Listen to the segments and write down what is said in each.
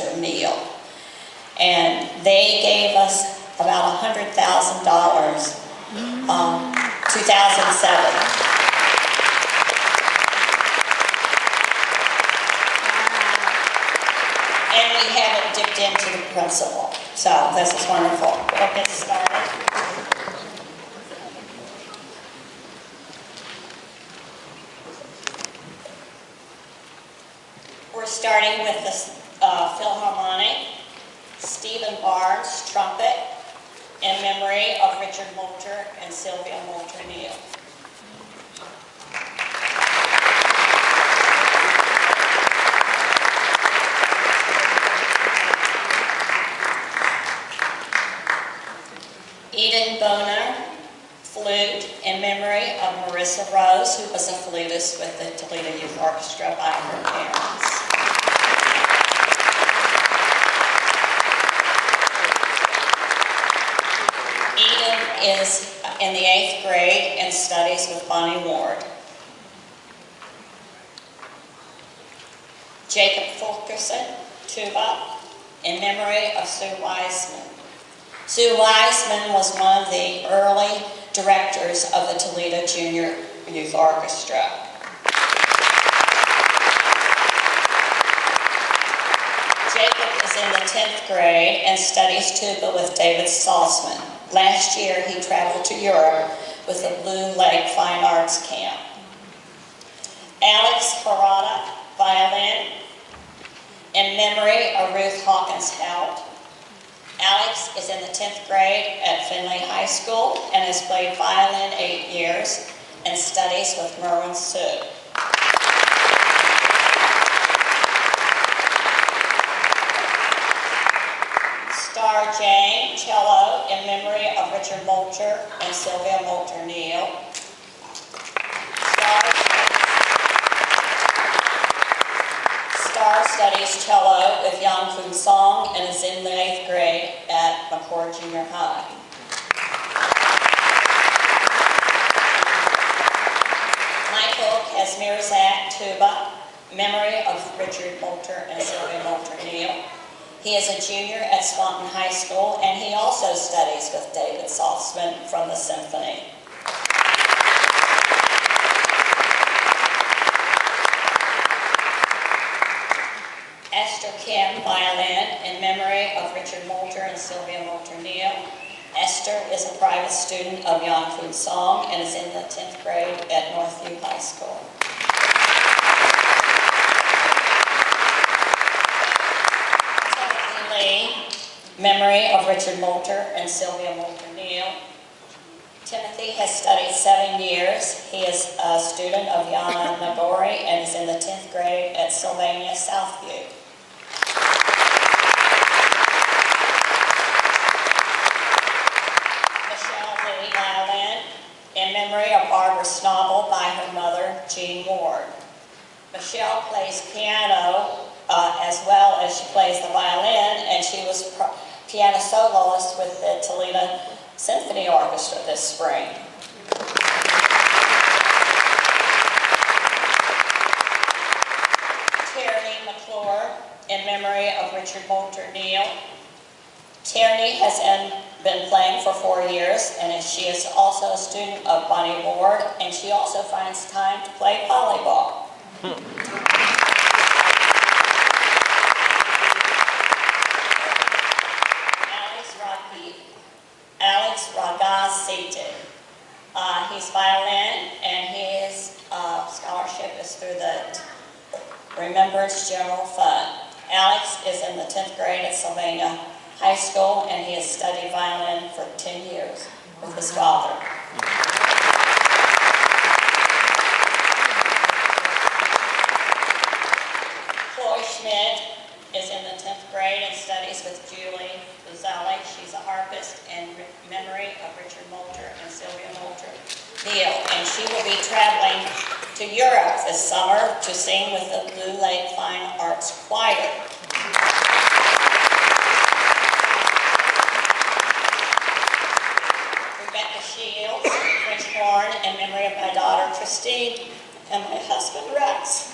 Moulter Neal. And they gave us about $100,000, 2007. And we haven't dipped into the principal. So this is wonderful. We'll get started. We're starting with the Philharmonic, Stephen Barnes, trumpet, in memory of Richard Moulter and Sylvia Moulter Neal. Eden Boner, flute, in memory of Marissa Rose, who was a flutist with the Toledo Youth Orchestra by her parents. Eden is in the 8th grade and studies with Bonnie Ward. Jacob Fulkerson, tuba, in memory of Sue Wiseman. Sue Wiseman was one of the early directors of the Toledo Junior Youth Orchestra. Jacob is in the 10th grade and studies tuba with David Salzman. Last year he traveled to Europe with the Blue Lake Fine Arts Camp. Alex Harada, violin, in memory of Ruth Hawkins Hout. Alex is in the 10th grade at Finley High School and has played violin 8 years and studies with Merwin Sue. Star Jane, cello, in memory of Richard Moulter and Sylvia Moulter Neal. Star studies cello with Yang Fu Song and is in the 8th grade at McCord Junior High. Michael Kazmierzak, tuba, memory of Richard Moulter and Sylvia Moulter Neal. He is a junior at Swanton High School and he also studies with David Salzman from the symphony. Esther Kim, violin, in memory of Richard Moulter and Sylvia Moulter Neal. Esther is a private student of Yang Fu Song and is in the 10th grade at Northview High School. Timothy Lee, memory of Richard Moulter and Sylvia Moulter Neal. Timothy has studied 7 years. He is a student of Yana Nagori and is in the 10th grade at Sylvania Southview. Michelle Lee, violin, in memory of Barbara Snobble by her mother, Jean Ward. Michelle plays piano as well as she plays the violin, and she was piano soloist with the Toledo Symphony Orchestra this spring. Tierney McClure, in memory of Richard Moulter Neal. Tierney has been playing for 4 years, and she is also a student of Bonnie Ward, and she also finds time to play volleyball. Alex Ragaz-Seated. He's violin, and his scholarship is through the Remembrance General Fund. Alex is in the 10th grade at Sylvania High School, and he has studied violin for 10 years with his father. Chloe Schmidt is in the 10th grade and studies with Julie Luzzelli. She's a harpist in memory of Richard Moulter and Sylvia Moulter Neal. And she will be traveling to Europe this summer to sing with the Blue Lake Fine Arts Choir. Rebecca Shields, French horn, in memory of my daughter Christine and my husband Rex.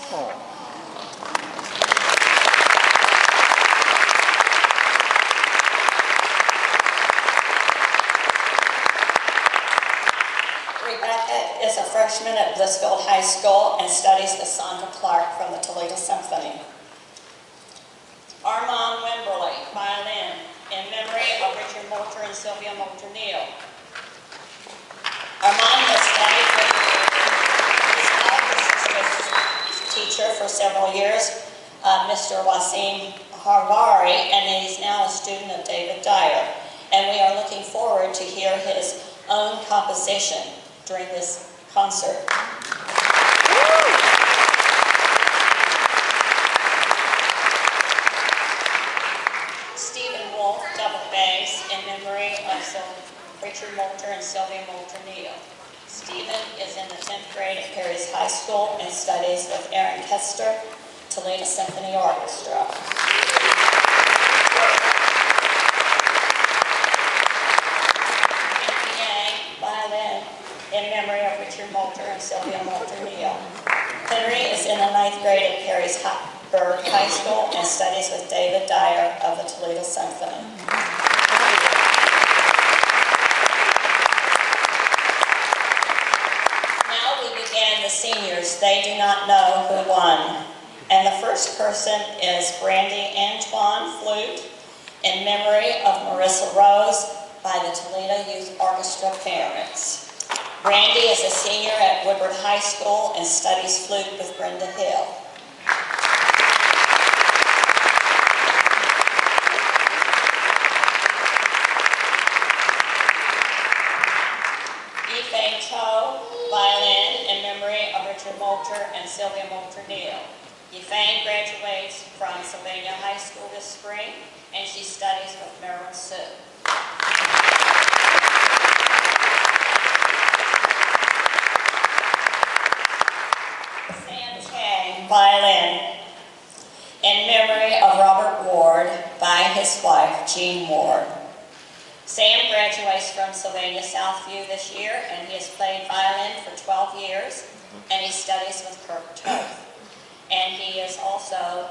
freshman at Blissfield High School and studies with Sandra Clark from the Toledo Symphony. Armand Wimberly, violin, in memory of Richard Moulter and Sylvia Moulter-Neal. Armand has studied with his teacher for several years, Mr. Wasim Harvari, and he's now a student of David Dyer. And we are looking forward to hear his own composition during this concert. Stephen Wolf, double bass, in memory of Richard Moulter and Sylvia Moulter-Neal. Stephen is in the 10th grade at Perry's High School and studies with Aaron Kester, Toledo Symphony Orchestra. Violin, in memory of Richard Moulter and Sylvia Moulter-Neal. Henry is in the 9th grade at Perrysburg High School and studies with David Dyer of the Toledo Symphony. Now we begin the seniors. They do not know who won. And the first person is Brandy Antoine, flute, in memory of Marissa Rose by the Toledo Youth Orchestra parents. Brandy is a senior at Woodward High School and studies flute with Brenda Hill. Yifei Cho, violin, in memory of Richard Moulter and Sylvia Moulter-Neal. Yifei graduates from Sylvania High School this spring, and she studies with Marilyn Sue. Sam Chang, violin, in memory of Robert Ward by his wife, Jean Ward. Sam graduates from Sylvania Southview this year, and he has played violin for 12 years, and he studies with Kirk Toth. And he is also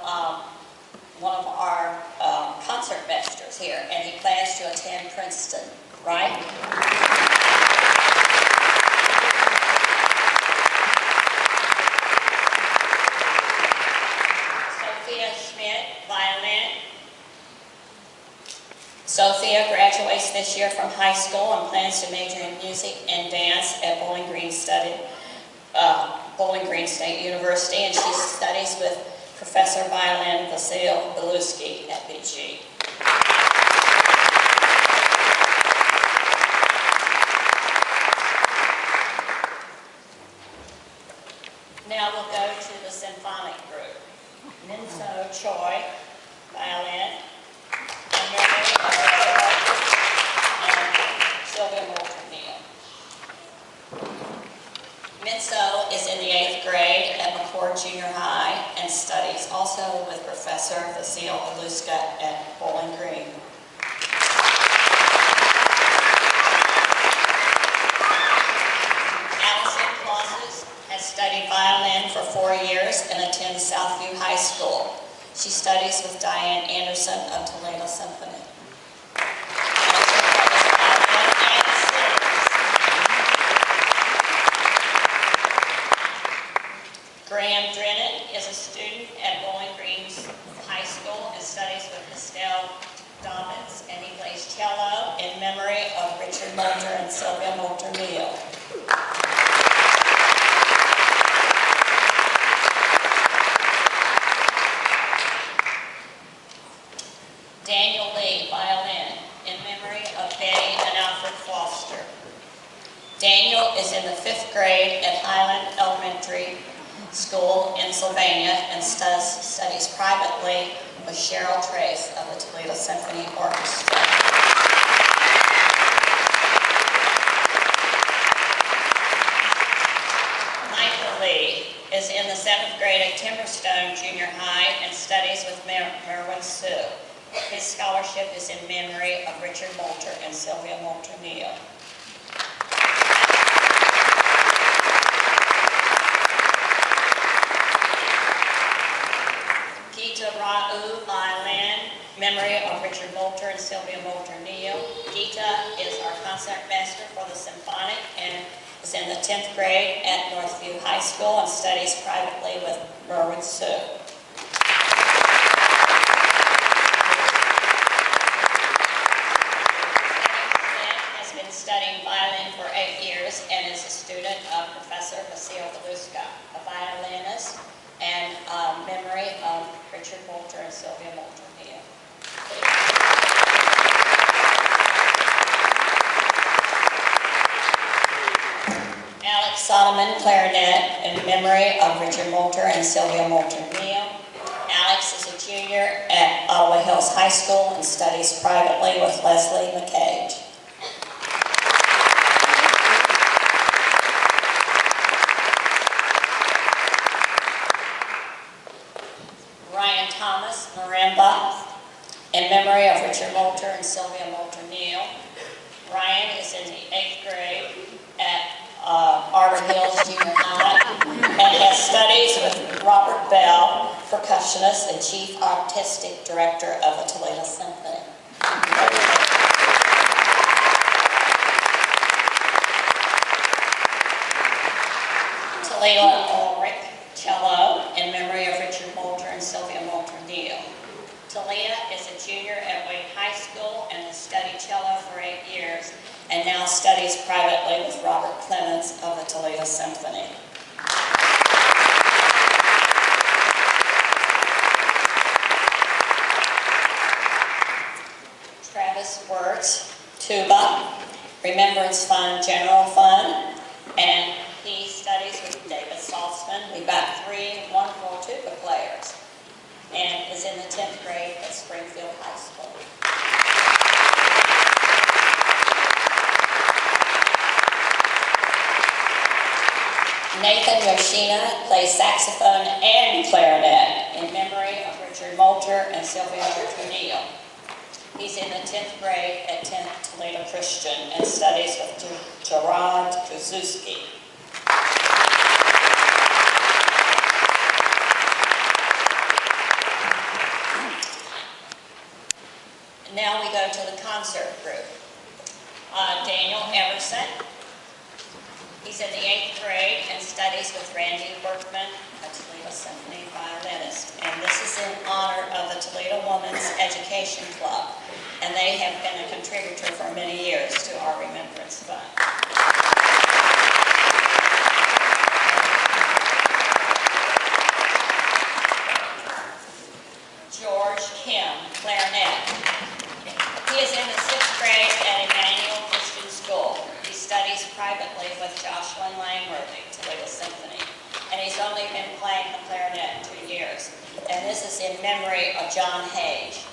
one of our concert masters here, and he plans to attend Princeton, right? Sophia Schmidt, violin. Sophia graduates this year from high school and plans to major in music and dance at Bowling Green State University, and she studies with Professor Violin Vasil Belusky at BG. Now we'll go to the symphonic group. Minso Choi, violin, and memory of Sylvia Moulter-Neal. Minso is in the 8th grade at McCord Junior High and studies also with Professor Vasil Belusky at Bowling Green. Allison Clauses has studied violin for 4 years and attends Southview High School. She studies with Diane Anderson of Toledo Symphony. Graham Drennan is a student at Bowling Green High School and studies with Estelle Dobbins, and he plays cello in memory of Richard Moulter and Sylvia Moulter-Neal. Daniel Lee, violin, in memory of Betty and Alfred Foster. Daniel is in the 5th grade at Highland Elementary School in Sylvania and studies privately with Cheryl Trace of the Toledo Symphony Orchestra. Michael Lee is in the 7th grade at Timberstone Junior High and studies with Marilyn Sue. His scholarship is in memory of Richard Moulter and Sylvia Moulter-Neal. Gita Rao, violin, memory of Richard Moulter and Sylvia Moulter-Neal. Gita is our concert master for the symphonic, and is in the 10th grade at Northview High School and studies privately with Merwin Sue. Has been studying violin for 8 years and is a student of Professor Vasil Galuska, a violinist, and memory of Richard Moulter and Sylvia Moulter here. Alex Solomon, clarinet, in memory of Richard Moulter and Sylvia Moulter Neal. Alex is a junior at Ottawa Hills High School and studies privately with Leslie McCage. Ryan Thomas, marimba, in memory of Richard Moulter and Sylvia Moulter Neal. Ryan is in the 8th grade at Arbor Hills Junior High and has studies with Robert Bell, percussionist and chief artistic director of the Toledo Symphony. Toledo Ulrich, cello, in memory of Richard Moulter and Sylvia Moulter Neal. Talia is a junior at Wade High School and has studied cello for 8 years and now studies privately with Robert Clemens of the Toledo Symphony. Travis Wirtz, tuba, Remembrance Fund, General Fund, and he studies with David Saltzman. We've got 3 wonderful tuba players, and is in the 10th grade at Springfield High School. Nathan Yoshina plays saxophone and clarinet in memory of Richard Moulter and Sylvia Moulter Neal. He's in the 10th grade at 10th Toledo Christian and studies with Gerard Kuzuski. Now we go to the concert group. Daniel Emerson. He's in the 8th grade and studies with Randy Workman, a Toledo Symphony violinist. And this is in honor of the Toledo Women's Education Club. And they have been a contributor for many years to our Remembrance Fund. George Kim, clarinet. He is in the 6th grade at Emmanuel Christian School. He studies privately with Jocelyn Langworthy, Toledo Symphony. And he's only been playing the clarinet 2 years. And this is in memory of John Hage.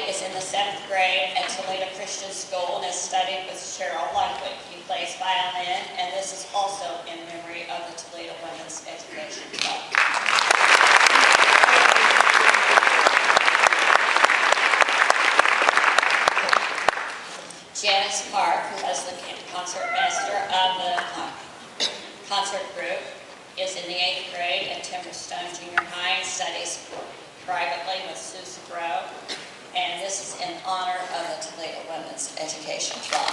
Is in the 7th grade at Toledo Christian School and has studied with Cheryl Ludwig. He plays violin, and this is also in memory of the Toledo Women's Education Club. Janice Park, who was the concertmaster of the concert group, is in the 8th grade at Timberstone Junior High and studies privately with Susan Rowe. And this is in honor of the Toledo Women's Education Club.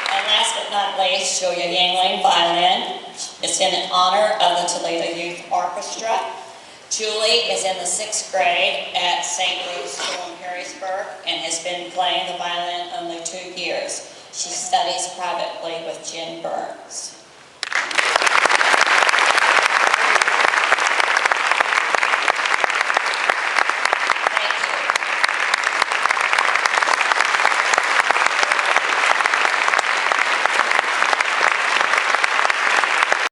And last but not least, Julia Yingling, violin. It's in honor of the Toledo Youth Orchestra. Julie is in the 6th grade at St. Luke's School in Harrisburg and has been playing the violin only 2 years. She studies privately with Jen Burns.